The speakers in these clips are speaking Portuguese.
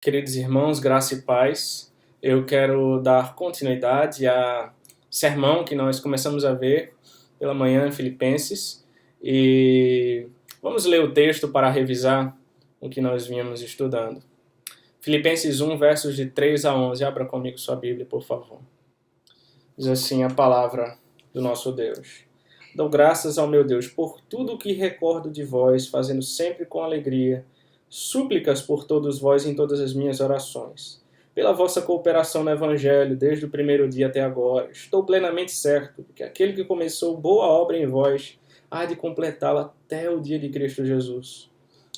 Queridos irmãos, graça e paz, eu quero dar continuidade ao sermão que nós começamos a ver pela manhã em Filipenses e vamos ler o texto para revisar o que nós vínhamos estudando. Filipenses 1, versos de 3 a 11. Abra comigo sua Bíblia, por favor. Diz assim a palavra do nosso Deus. Dou graças ao meu Deus por tudo o que recordo de vós, fazendo sempre com alegria súplicas por todos vós em todas as minhas orações. Pela vossa cooperação no Evangelho, desde o primeiro dia até agora, estou plenamente certo de que aquele que começou boa obra em vós há de completá-la até o dia de Cristo Jesus.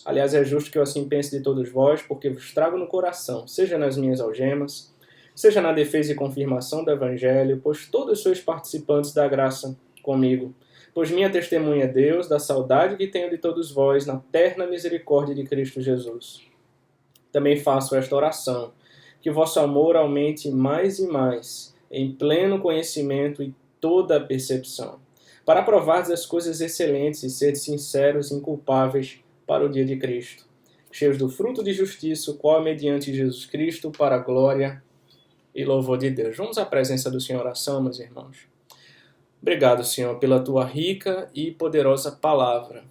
Aliás, é justo que eu assim pense de todos vós, porque vos trago no coração, seja nas minhas algemas, seja na defesa e confirmação do Evangelho, pois todos sois participantes da graça comigo. Pois minha testemunha é Deus, da saudade que tenho de todos vós, na terna misericórdia de Cristo Jesus. Também faço esta oração, que o vosso amor aumente mais e mais, em pleno conhecimento e toda percepção, para provardes as coisas excelentes e seres sinceros e inculpáveis para o dia de Cristo, cheios do fruto de justiça, o qual é mediante Jesus Cristo, para a glória e louvor de Deus. Vamos à presença do Senhor, oração, meus irmãos. Obrigado, Senhor, pela tua rica e poderosa palavra.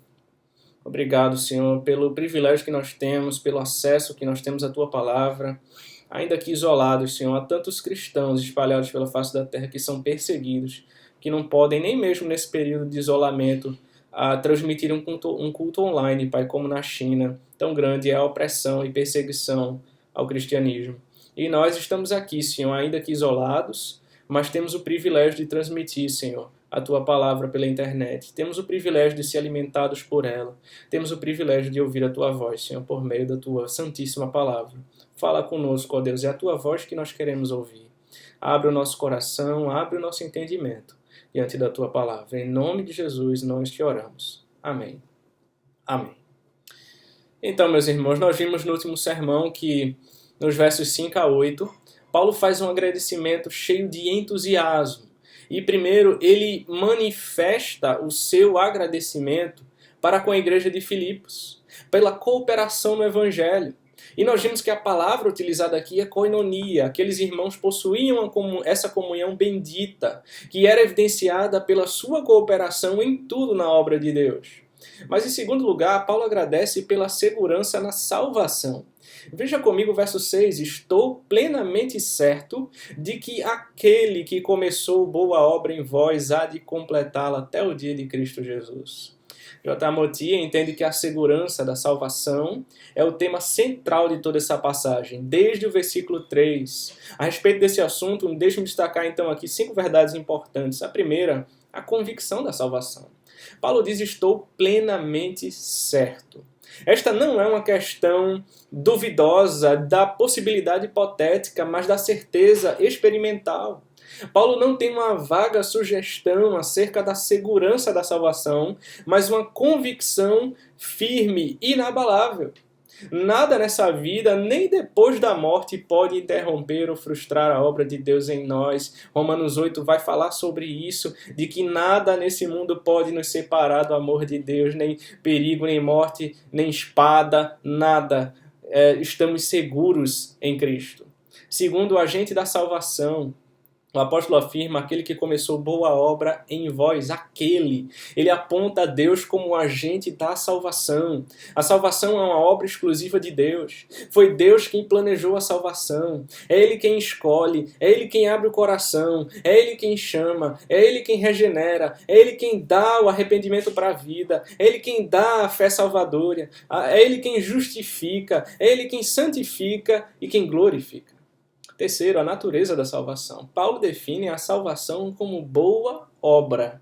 Obrigado, Senhor, pelo privilégio que nós temos, pelo acesso que nós temos à tua palavra. Ainda que isolados, Senhor, há tantos cristãos espalhados pela face da terra que são perseguidos, que não podem nem mesmo nesse período de isolamento transmitir um culto online, Pai, como na China. Tão grande é a opressão e perseguição ao cristianismo. E nós estamos aqui, Senhor, ainda que isolados, mas temos o privilégio de transmitir, Senhor, a Tua palavra pela internet. Temos o privilégio de ser alimentados por ela. Temos o privilégio de ouvir a Tua voz, Senhor, por meio da Tua santíssima palavra. Fala conosco, ó Deus, é a Tua voz que nós queremos ouvir. Abre o nosso coração, abre o nosso entendimento diante da Tua palavra. Em nome de Jesus, nós te oramos. Amém. Amém. Então, meus irmãos, nós vimos no último sermão que, nos versos 5 a 8, Paulo faz um agradecimento cheio de entusiasmo. E primeiro ele manifesta o seu agradecimento para com a igreja de Filipos, pela cooperação no Evangelho. E nós vimos que a palavra utilizada aqui é koinonia. Aqueles irmãos possuíam essa comunhão bendita, que era evidenciada pela sua cooperação em tudo na obra de Deus. Mas em segundo lugar, Paulo agradece pela segurança na salvação. Veja comigo o verso 6. Estou plenamente certo de que aquele que começou boa obra em vós há de completá-la até o dia de Cristo Jesus. J. Motia entende que a segurança da salvação é o tema central de toda essa passagem, desde o versículo 3. A respeito desse assunto, deixe-me destacar então aqui 5 verdades importantes. A primeira, a convicção da salvação. Paulo diz, estou plenamente certo. Esta não é uma questão duvidosa da possibilidade hipotética, mas da certeza experimental. Paulo não tem uma vaga sugestão acerca da segurança da salvação, mas uma convicção firme, inabalável. Nada nessa vida, nem depois da morte, pode interromper ou frustrar a obra de Deus em nós. Romanos 8 vai falar sobre isso, de que nada nesse mundo pode nos separar do amor de Deus, nem perigo, nem morte, nem espada, nada. Estamos seguros em Cristo. Segundo o agente da salvação, o apóstolo afirma, aquele que começou boa obra em vós, aquele. Ele aponta a Deus como o agente da salvação. A salvação é uma obra exclusiva de Deus. Foi Deus quem planejou a salvação. É Ele quem escolhe, é Ele quem abre o coração, é Ele quem chama, é Ele quem regenera, é Ele quem dá o arrependimento para a vida, é Ele quem dá a fé salvadora, é Ele quem justifica, é Ele quem santifica e quem glorifica. Terceiro, a natureza da salvação. Paulo define a salvação como boa obra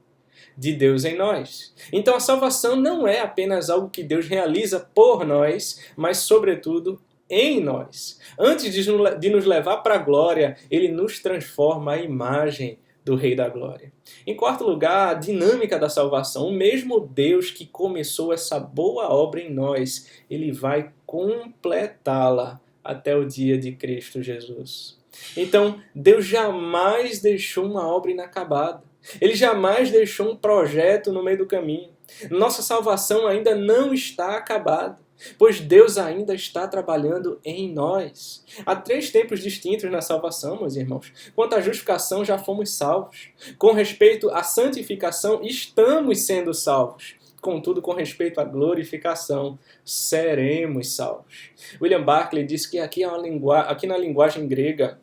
de Deus em nós. Então a salvação não é apenas algo que Deus realiza por nós, mas sobretudo em nós. Antes de nos levar para a glória, Ele nos transforma à imagem do Rei da Glória. Em quarto lugar, a dinâmica da salvação. O mesmo Deus que começou essa boa obra em nós, Ele vai completá-la até o dia de Cristo Jesus. Então, Deus jamais deixou uma obra inacabada. Ele jamais deixou um projeto no meio do caminho. Nossa salvação ainda não está acabada. pois Deus ainda está trabalhando em nós. Há 3 tempos distintos na salvação, meus irmãos. Quanto à justificação, já fomos salvos. Com respeito à santificação, estamos sendo salvos. Contudo, com respeito à glorificação, seremos salvos. William Barclay diz que aqui na linguagem grega,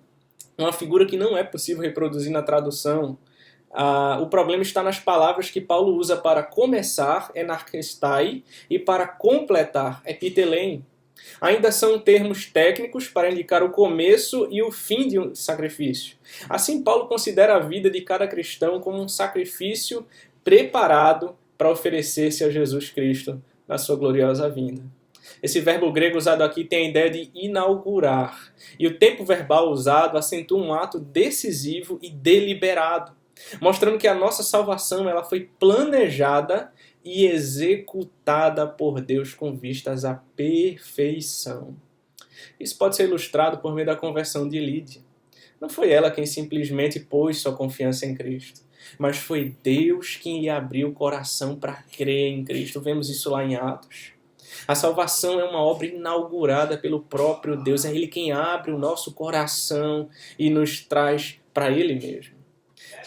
uma figura que não é possível reproduzir na tradução. O problema está nas palavras que Paulo usa para começar, enarchestai, e para completar, epitelein. Ainda são termos técnicos para indicar o começo e o fim de um sacrifício. Assim, Paulo considera a vida de cada cristão como um sacrifício preparado para oferecer-se a Jesus Cristo na sua gloriosa vinda. Esse verbo grego usado aqui tem a ideia de inaugurar, e o tempo verbal usado acentua um ato decisivo e deliberado, mostrando que a nossa salvação ela foi planejada e executada por Deus com vistas à perfeição. Isso pode ser ilustrado por meio da conversão de Lídia. Não foi ela quem simplesmente pôs sua confiança em Cristo, mas foi Deus quem lhe abriu o coração para crer em Cristo. Vemos isso lá em Atos. A salvação é uma obra inaugurada pelo próprio Deus. É Ele quem abre o nosso coração e nos traz para Ele mesmo.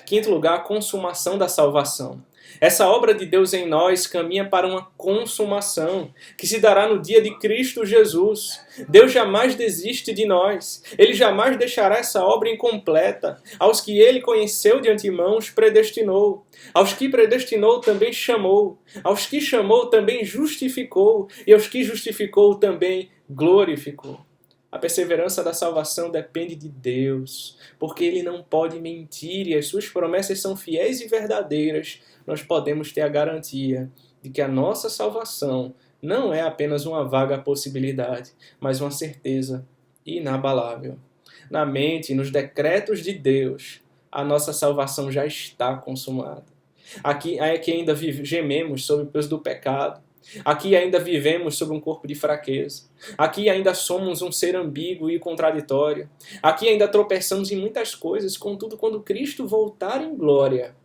Em 5º lugar, a consumação da salvação. Essa obra de Deus em nós caminha para uma consumação que se dará no dia de Cristo Jesus. Deus jamais desiste de nós. Ele jamais deixará essa obra incompleta. Aos que Ele conheceu de antemão, os predestinou. Aos que predestinou, também chamou. Aos que chamou, também justificou. E aos que justificou, também glorificou. A perseverança da salvação depende de Deus, porque Ele não pode mentir e as suas promessas são fiéis e verdadeiras. Nós podemos ter a garantia de que a nossa salvação não é apenas uma vaga possibilidade, mas uma certeza inabalável. Na mente, nos decretos de Deus, a nossa salvação já está consumada. Aqui ainda gememos sob o peso do pecado. Aqui ainda vivemos sob um corpo de fraqueza. Aqui ainda somos um ser ambíguo e contraditório. Aqui ainda tropeçamos em muitas coisas. Contudo, quando Cristo voltar em glória,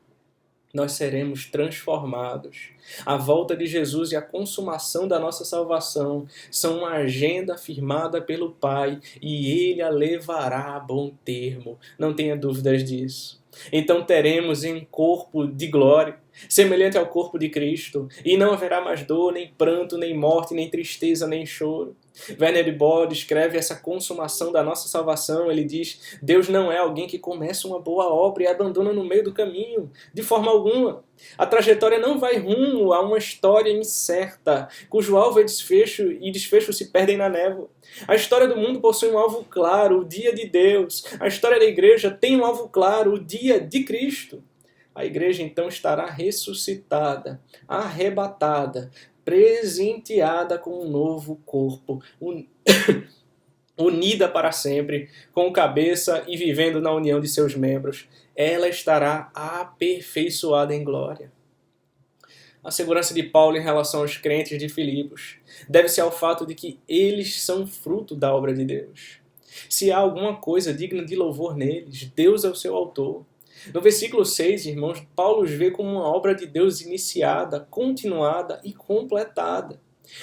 nós seremos transformados. A volta de Jesus e a consumação da nossa salvação são uma agenda firmada pelo Pai e Ele a levará a bom termo. Não tenha dúvidas disso. Então teremos um corpo de glória, semelhante ao corpo de Cristo, e não haverá mais dor, nem pranto, nem morte, nem tristeza, nem choro. Werner de Boer descreve essa consumação da nossa salvação. Ele diz: Deus não é alguém que começa uma boa obra e abandona no meio do caminho, de forma alguma. A trajetória não vai rumo a uma história incerta, cujo alvo e desfecho se perdem na névoa. A história do mundo possui um alvo claro, o dia de Deus. A história da igreja tem um alvo claro, o dia de Cristo. A igreja então estará ressuscitada, arrebatada, presenteada com um novo corpo, unida para sempre, com cabeça e vivendo na união de seus membros. Ela estará aperfeiçoada em glória. A segurança de Paulo em relação aos crentes de Filipos deve-se ao fato de que eles são fruto da obra de Deus. Se há alguma coisa digna de louvor neles, Deus é o seu autor. No versículo 6, irmãos, Paulo os vê como uma obra de Deus iniciada, continuada e completada.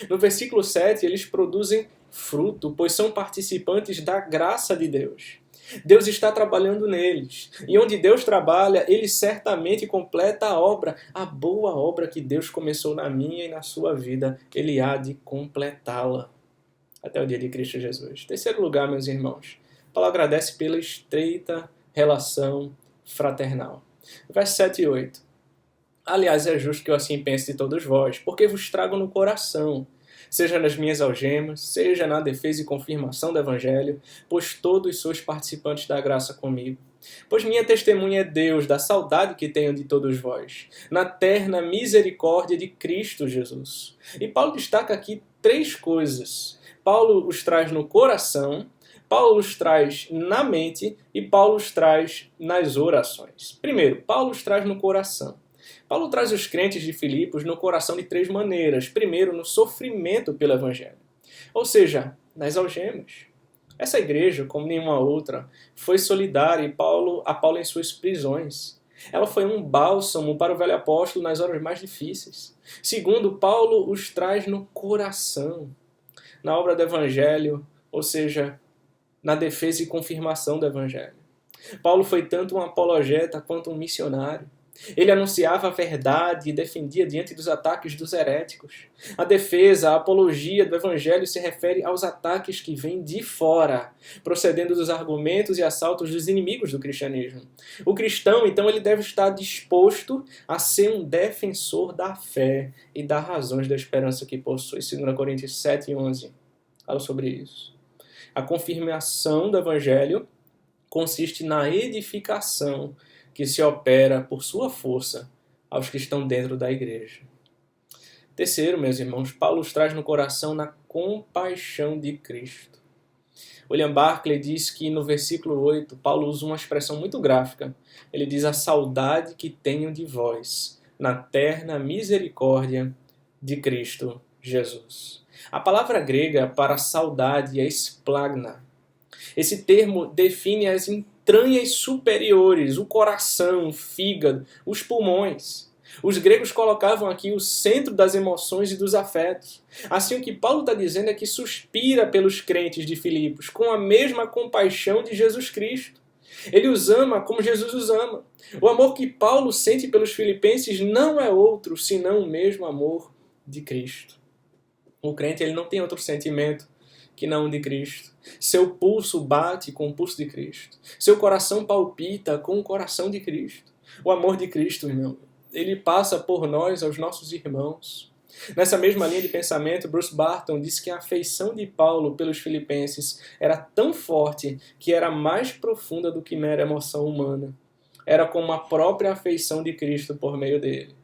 No versículo 7, eles produzem fruto, pois são participantes da graça de Deus. Deus está trabalhando neles. E onde Deus trabalha, Ele certamente completa a obra. A boa obra que Deus começou na minha e na sua vida, Ele há de completá-la até o dia de Cristo Jesus. Terceiro lugar, meus irmãos, Paulo agradece pela estreita relação fraternal. Versos 7 e 8. Aliás, é justo que eu assim pense de todos vós, porque vos trago no coração, seja nas minhas algemas, seja na defesa e confirmação do Evangelho, pois todos sois participantes da graça comigo. Pois minha testemunha é Deus, da saudade que tenho de todos vós, na terna misericórdia de Cristo Jesus. E Paulo destaca aqui 3 coisas. Paulo os traz no coração, Paulo os traz na mente e Paulo os traz nas orações. Primeiro, Paulo os traz no coração. Paulo traz os crentes de Filipos no coração de 3 maneiras. Primeiro, no sofrimento pelo Evangelho, ou seja, nas algemas. Essa igreja, como nenhuma outra, foi solidária a Paulo em suas prisões. Ela foi um bálsamo para o velho apóstolo nas horas mais difíceis. Segundo, Paulo os traz no coração. na obra do Evangelho, ou seja, na defesa e confirmação do Evangelho. Paulo foi tanto um apologeta quanto um missionário. Ele anunciava a verdade e defendia diante dos ataques dos heréticos. A defesa, a apologia do Evangelho se refere aos ataques que vêm de fora, procedendo dos argumentos e assaltos dos inimigos do cristianismo. O cristão, então, ele deve estar disposto a ser um defensor da fé e das razões da esperança que possui. 2 Coríntios 7:11 fala sobre isso. A confirmação do Evangelho consiste na edificação que se opera por sua força aos que estão dentro da igreja. Terceiro, meus irmãos, Paulo os traz no coração na compaixão de Cristo. William Barclay diz que no versículo 8, Paulo usa uma expressão muito gráfica. Ele diz: a saudade que tenho de vós, na terna misericórdia de Cristo Jesus. A palavra grega para saudade é splagna. Esse termo define as entranhas superiores, o coração, o fígado, os pulmões. Os gregos colocavam aqui o centro das emoções e dos afetos. Assim, o que Paulo está dizendo é que suspira pelos crentes de Filipos com a mesma compaixão de Jesus Cristo. Ele os ama como Jesus os ama. O amor que Paulo sente pelos filipenses não é outro senão o mesmo amor de Cristo. O crente ele não tem outro sentimento que não o de Cristo. Seu pulso bate com o pulso de Cristo. Seu coração palpita com o coração de Cristo. O amor de Cristo, irmão, ele passa por nós, aos nossos irmãos. Nessa mesma linha de pensamento, Bruce Barton disse que a afeição de Paulo pelos filipenses era tão forte que era mais profunda do que mera emoção humana. Era como a própria afeição de Cristo por meio dele.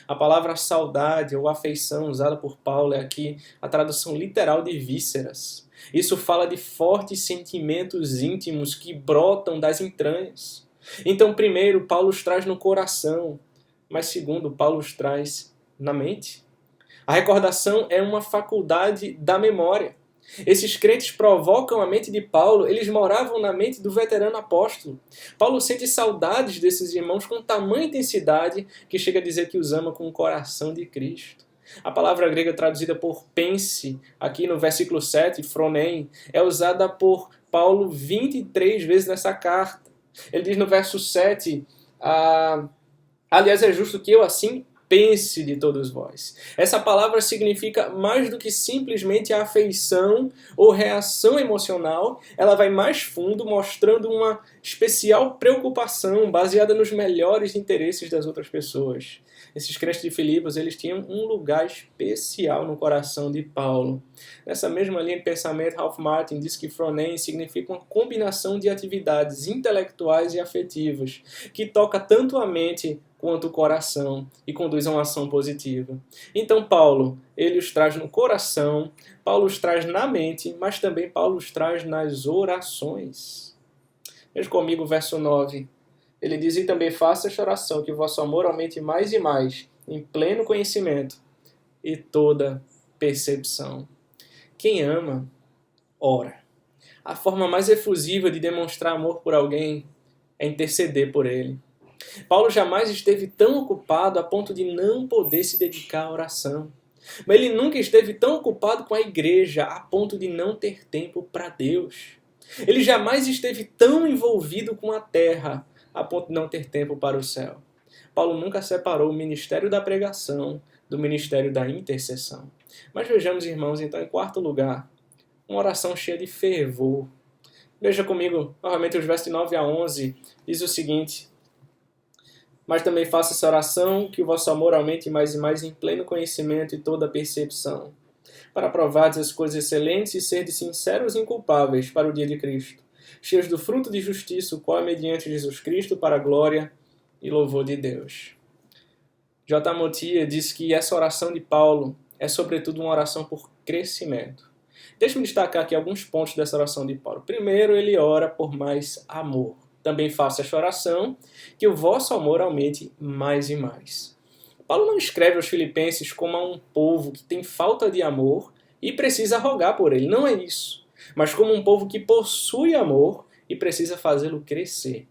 A palavra saudade ou afeição usada por Paulo é aqui a tradução literal de vísceras. Isso fala de fortes sentimentos íntimos que brotam das entranhas. Então, primeiro, Paulo os traz no coração, mas segundo, Paulo os traz na mente. A recordação é uma faculdade da memória. Esses crentes provocam a mente de Paulo, eles moravam na mente do veterano apóstolo. Paulo sente saudades desses irmãos com tamanha intensidade que chega a dizer que os ama com o coração de Cristo. A palavra grega traduzida por pense, aqui no versículo 7, phronein, é usada por Paulo 23 vezes nessa carta. Ele diz no verso 7, aliás, é justo que eu assim pense de todos vós. Essa palavra significa mais do que simplesmente a afeição ou reação emocional. Ela vai mais fundo, mostrando uma especial preocupação baseada nos melhores interesses das outras pessoas. Esses crentes de Filipos, eles tinham um lugar especial no coração de Paulo. Nessa mesma linha de pensamento, Ralph Martin diz que phronein significa uma combinação de atividades intelectuais e afetivas, que toca tanto a mente quanto o coração e conduz a uma ação positiva. Então Paulo, ele os traz no coração, Paulo os traz na mente, mas também Paulo os traz nas orações. Veja comigo o verso 9. Ele diz: e também faça esta oração, que o vosso amor aumente mais e mais, em pleno conhecimento e toda percepção. Quem ama, ora. A forma mais efusiva de demonstrar amor por alguém é interceder por ele. Paulo jamais esteve tão ocupado a ponto de não poder se dedicar à oração. Mas ele nunca esteve tão ocupado com a igreja a ponto de não ter tempo para Deus. Ele jamais esteve tão envolvido com a terra a ponto de não ter tempo para o céu. Paulo nunca separou o ministério da pregação do ministério da intercessão. Mas vejamos, irmãos, então, em quarto lugar, uma oração cheia de fervor. Veja comigo, novamente, os versos de 9 a 11, diz o seguinte: mas também faça essa oração, que o vosso amor aumente mais e mais em pleno conhecimento e toda percepção, para provardes as coisas excelentes e serdes sinceros e inculpáveis para o dia de Cristo, cheios do fruto de justiça, o qual é mediante Jesus Cristo para a glória e louvor de Deus. J. Moutier diz que essa oração de Paulo é sobretudo uma oração por crescimento. Deixe-me destacar aqui alguns pontos dessa oração de Paulo. Primeiro, ele ora por mais amor. Também faça esta oração, que o vosso amor aumente mais e mais. Paulo não escreve aos filipenses como a um povo que tem falta de amor e precisa rogar por ele. Não é isso. Mas como um povo que possui amor e precisa fazê-lo crescer.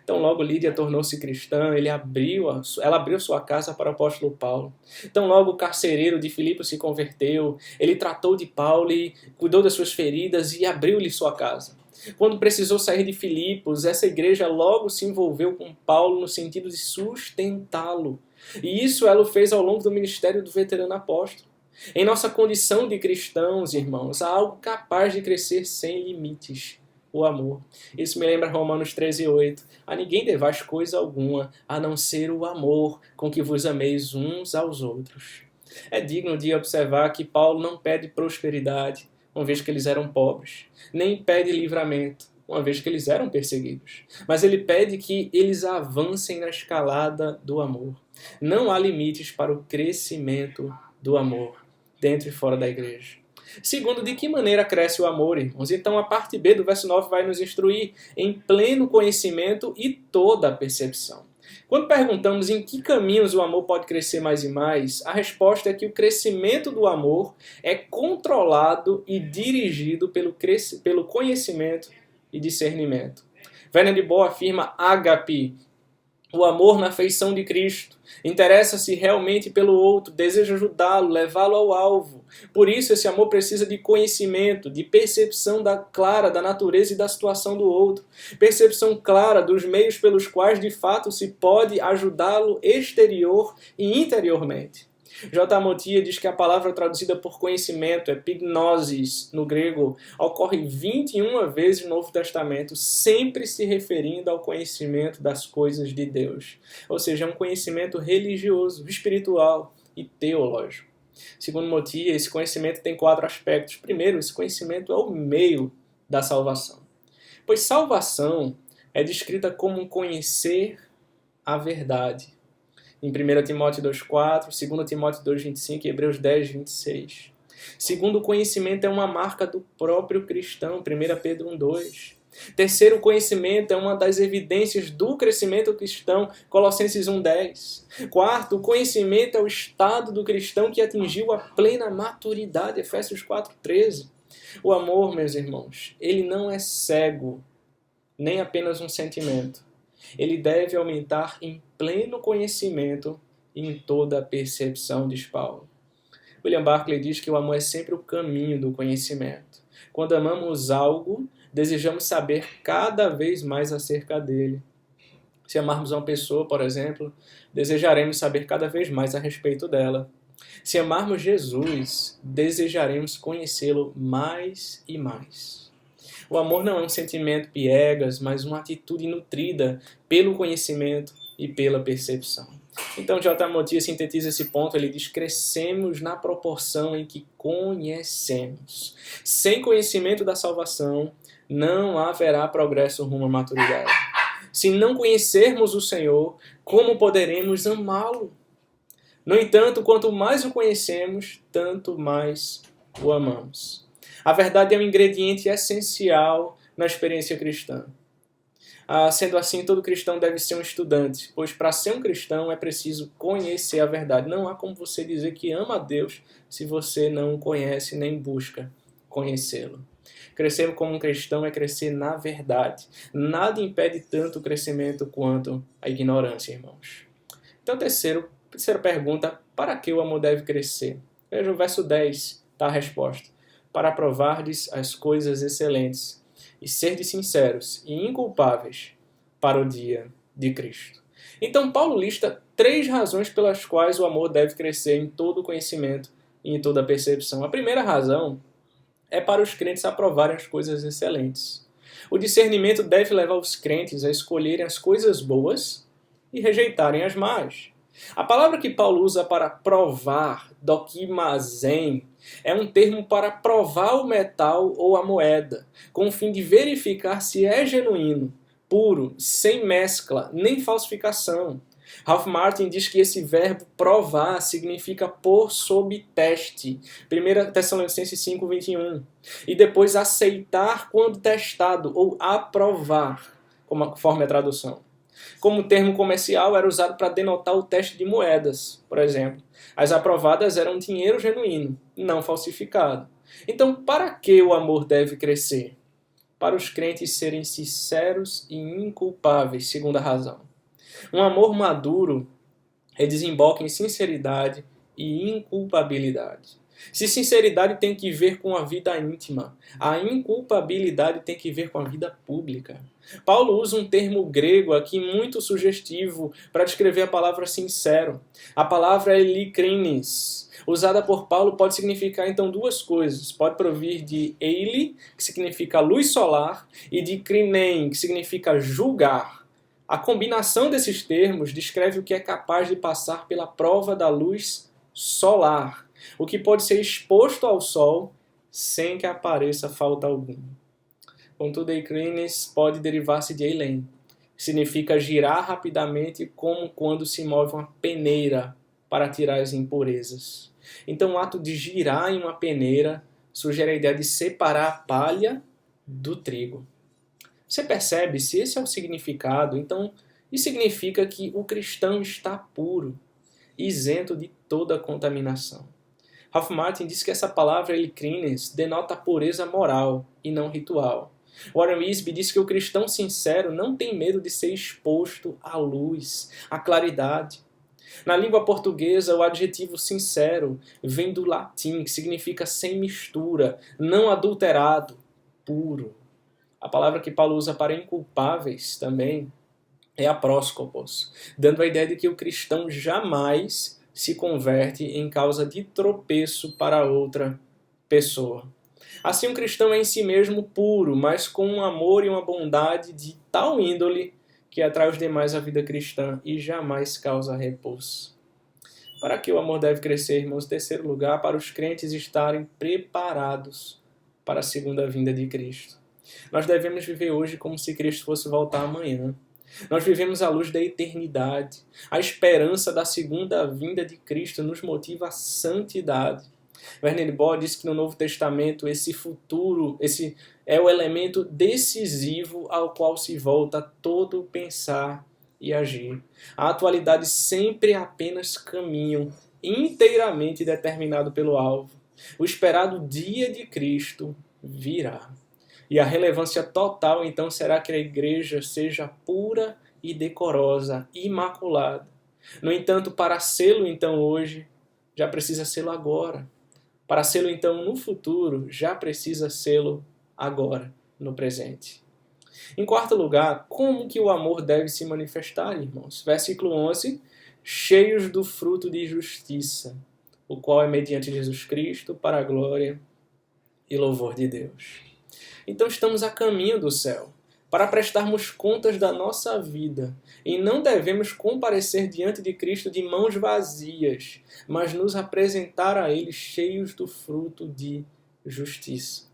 Então logo Lídia tornou-se cristã, ela abriu sua casa para o apóstolo Paulo. Então logo o carcereiro de Filipe se converteu, ele tratou de Paulo e cuidou das suas feridas e abriu-lhe sua casa. Quando precisou sair de Filipos, essa igreja logo se envolveu com Paulo no sentido de sustentá-lo. E isso ela o fez ao longo do ministério do veterano apóstolo. Em nossa condição de cristãos, irmãos, há algo capaz de crescer sem limites: o amor. Isso me lembra Romanos 13:8. A ninguém devais coisa alguma, a não ser o amor com que vos ameis uns aos outros. É digno de observar que Paulo não pede prosperidade, uma vez que eles eram pobres, nem pede livramento, uma vez que eles eram perseguidos. Mas ele pede que eles avancem na escalada do amor. Não há limites para o crescimento do amor, dentro e fora da igreja. Segundo, de que maneira cresce o amor, irmãos? Então a parte B do verso 9 vai nos instruir em pleno conhecimento e toda a percepção. Quando perguntamos em que caminhos o amor pode crescer mais e mais, a resposta é que o crescimento do amor é controlado e dirigido pelo conhecimento e discernimento. Werner de Boa afirma ágape, o amor na feição de Cristo. Interessa-se realmente pelo outro, deseja ajudá-lo, levá-lo ao alvo. Por isso, esse amor precisa de conhecimento, de percepção clara da natureza e da situação do outro. Percepção clara dos meios pelos quais, de fato, se pode ajudá-lo exterior e interiormente. J. Motia diz que a palavra traduzida por conhecimento, epignosis, no grego, ocorre 21 vezes no Novo Testamento, sempre se referindo ao conhecimento das coisas de Deus. Ou seja, é um conhecimento religioso, espiritual e teológico. Segundo Motia, esse conhecimento tem 4 aspectos. Primeiro, esse conhecimento é o meio da salvação. Pois salvação é descrita como conhecer a verdade. Em 1 Timóteo 2,4, 2 Timóteo 2,25 e Hebreus 10,26. Segundo, o conhecimento é uma marca do próprio cristão, 1 Pedro 1,2. Terceiro, o conhecimento é uma das evidências do crescimento cristão, Colossenses 1,10. Quarto, o conhecimento é o estado do cristão que atingiu a plena maturidade, Efésios 4,13. O amor, meus irmãos, ele não é cego, nem apenas um sentimento. Ele deve aumentar em pleno conhecimento e em toda a percepção, diz Paulo. William Barclay diz que o amor é sempre o caminho do conhecimento. Quando amamos algo, desejamos saber cada vez mais acerca dele. Se amarmos uma pessoa, por exemplo, desejaremos saber cada vez mais a respeito dela. Se amarmos Jesus, desejaremos conhecê-lo mais e mais. O amor não é um sentimento piegas, mas uma atitude nutrida pelo conhecimento e pela percepção. Então, J. Motia sintetiza esse ponto, ele diz: crescemos na proporção em que conhecemos. Sem conhecimento da salvação, não haverá progresso rumo à maturidade. Se não conhecermos o Senhor, como poderemos amá-lo? No entanto, quanto mais o conhecemos, tanto mais o amamos. A verdade é um ingrediente essencial na experiência cristã. Sendo assim, todo cristão deve ser um estudante, pois para ser um cristão é preciso conhecer a verdade. Não há como você dizer que ama a Deus se você não o conhece nem busca conhecê-lo. Crescer como um cristão é crescer na verdade. Nada impede tanto o crescimento quanto a ignorância, irmãos. Então, terceira pergunta: para que o amor deve crescer? Veja o verso 10, está a resposta. Para provardes as coisas excelentes e serdes sinceros e inculpáveis para o dia de Cristo. Então, Paulo lista 3 razões pelas quais o amor deve crescer em todo o conhecimento e em toda a percepção. A primeira razão é para os crentes aprovarem as coisas excelentes. O discernimento deve levar os crentes a escolherem as coisas boas e rejeitarem as más. A palavra que Paulo usa para provar, dokimazen, é um termo para provar o metal ou a moeda, com o fim de verificar se é genuíno, puro, sem mescla, nem falsificação. Ralph Martin diz que esse verbo provar significa pôr sob teste, 1 Tessalonicenses 5:21, e depois aceitar quando testado, ou aprovar, conforme a tradução. Como termo comercial, era usado para denotar o teste de moedas, por exemplo. As aprovadas eram dinheiro genuíno, não falsificado. Então, para que o amor deve crescer? para os crentes serem sinceros e inculpáveis, segunda razão. Um amor maduro desemboca em sinceridade e inculpabilidade. Se sinceridade tem que ver com a vida íntima, a inculpabilidade tem que ver com a vida pública. Paulo usa um termo grego aqui muito sugestivo para descrever a palavra sincero. A palavra eilikrines, usada por Paulo, pode significar então duas coisas. Pode provir de eili, que significa luz solar, e de krinein, que significa julgar. A combinação desses termos descreve o que é capaz de passar pela prova da luz solar, o que pode ser exposto ao sol sem que apareça falta alguma. Contudo, eikrines pode derivar-se de eilen, que significa girar rapidamente como quando se move uma peneira para tirar as impurezas. Então, o ato de girar em uma peneira sugere a ideia de separar a palha do trigo. Você percebe? Se esse é o significado, então isso significa que o cristão está puro, isento de toda contaminação. Ralph Martin diz que essa palavra eilikrines denota pureza moral e não ritual. Warren Wiersbe diz que o cristão sincero não tem medo de ser exposto à luz, à claridade. Na língua portuguesa, o adjetivo sincero vem do latim, que significa sem mistura, não adulterado, puro. A palavra que Paulo usa para inculpáveis também é apróskopos, dando a ideia de que o cristão jamais se converte em causa de tropeço para outra pessoa. Assim, um cristão é em si mesmo puro, mas com um amor e uma bondade de tal índole que atrai os demais à vida cristã e jamais causa repulso. Para que o amor deve crescer, irmãos? Em terceiro lugar, para os crentes estarem preparados para a segunda vinda de Cristo. Nós devemos viver hoje como se Cristo fosse voltar amanhã. Nós vivemos à luz da eternidade. A esperança da segunda vinda de Cristo nos motiva à santidade. Werner Bohr diz que no Novo Testamento esse futuro, esse é o elemento decisivo ao qual se volta todo o pensar e agir. A atualidade sempre apenas caminho inteiramente determinado pelo alvo. O esperado dia de Cristo virá. E a relevância total, então, será que a igreja seja pura e decorosa, imaculada. No entanto, para sê-lo, então, hoje, já precisa sê-lo agora. Para sê-lo, então, no futuro, já precisa sê-lo agora, no presente. Em quarto lugar, como que o amor deve se manifestar, irmãos? Versículo 11, cheios do fruto de justiça, o qual é mediante Jesus Cristo, para a glória e louvor de Deus. Então estamos a caminho do céu, para prestarmos contas da nossa vida, e não devemos comparecer diante de Cristo de mãos vazias, mas nos apresentar a Ele cheios do fruto de justiça.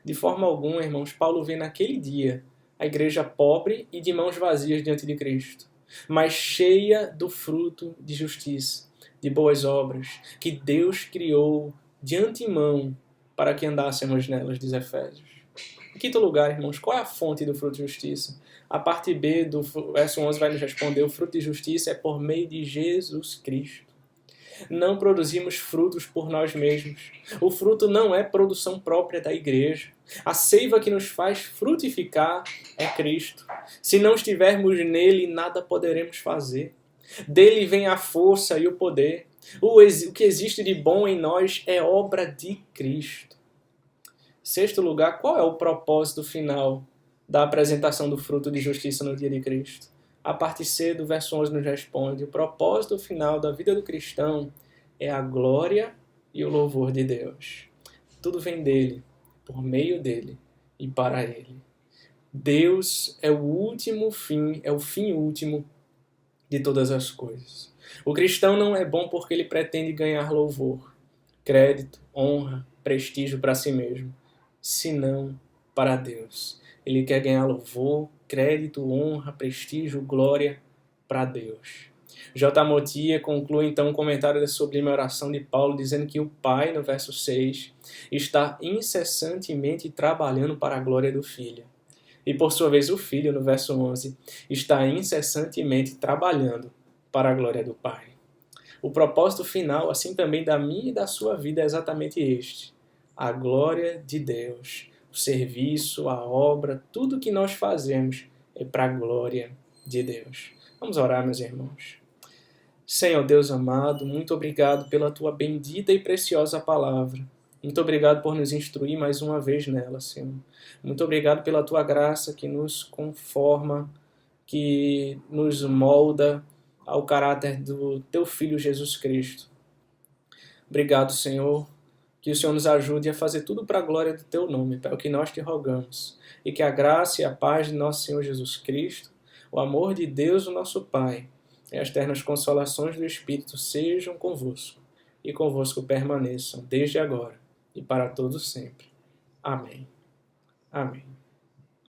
De forma alguma, irmãos, Paulo vê naquele dia a igreja pobre e de mãos vazias diante de Cristo, mas cheia do fruto de justiça, de boas obras, que Deus criou de antemão para que andássemos nelas, diz Efésios. Em quinto lugar, irmãos, qual é a fonte do fruto de justiça? A parte B do verso 11 vai nos responder: o fruto de justiça é por meio de Jesus Cristo. Não produzimos frutos por nós mesmos. O fruto não é produção própria da igreja. A seiva que nos faz frutificar é Cristo. Se não estivermos nele, nada poderemos fazer. Dele vem a força e o poder. O que existe de bom em nós é obra de Cristo. Sexto lugar, qual é o propósito final da apresentação do fruto de justiça no dia de Cristo? A parte C do verso 11 nos responde: o propósito final da vida do cristão é a glória e o louvor de Deus. Tudo vem dele, por meio dele e para ele. Deus é o último fim, é o fim último de todas as coisas. O cristão não é bom porque ele pretende ganhar louvor, crédito, honra, prestígio para si mesmo, senão para Deus. Ele quer ganhar louvor, crédito, honra, prestígio, glória para Deus. J. Motier conclui então um comentário da sublime oração de Paulo, dizendo que o Pai, no verso 6, está incessantemente trabalhando para a glória do Filho. E por sua vez o Filho, no verso 11, está incessantemente trabalhando para a glória do Pai. O propósito final, assim também da minha e da sua vida, é exatamente este: a glória de Deus, o serviço, a obra, tudo que nós fazemos é para a glória de Deus. Vamos orar, meus irmãos. Senhor Deus amado, muito obrigado pela tua bendita e preciosa palavra. Muito obrigado por nos instruir mais uma vez nela, Senhor. Muito obrigado pela tua graça que nos conforma, que nos molda ao caráter do teu Filho Jesus Cristo. Obrigado, Senhor, que o Senhor nos ajude a fazer tudo para a glória do teu nome, é o que nós te rogamos. E que a graça e a paz de nosso Senhor Jesus Cristo, o amor de Deus, o nosso Pai, e as ternas consolações do Espírito sejam convosco, e convosco permaneçam desde agora e para todos sempre. Amém. Amém.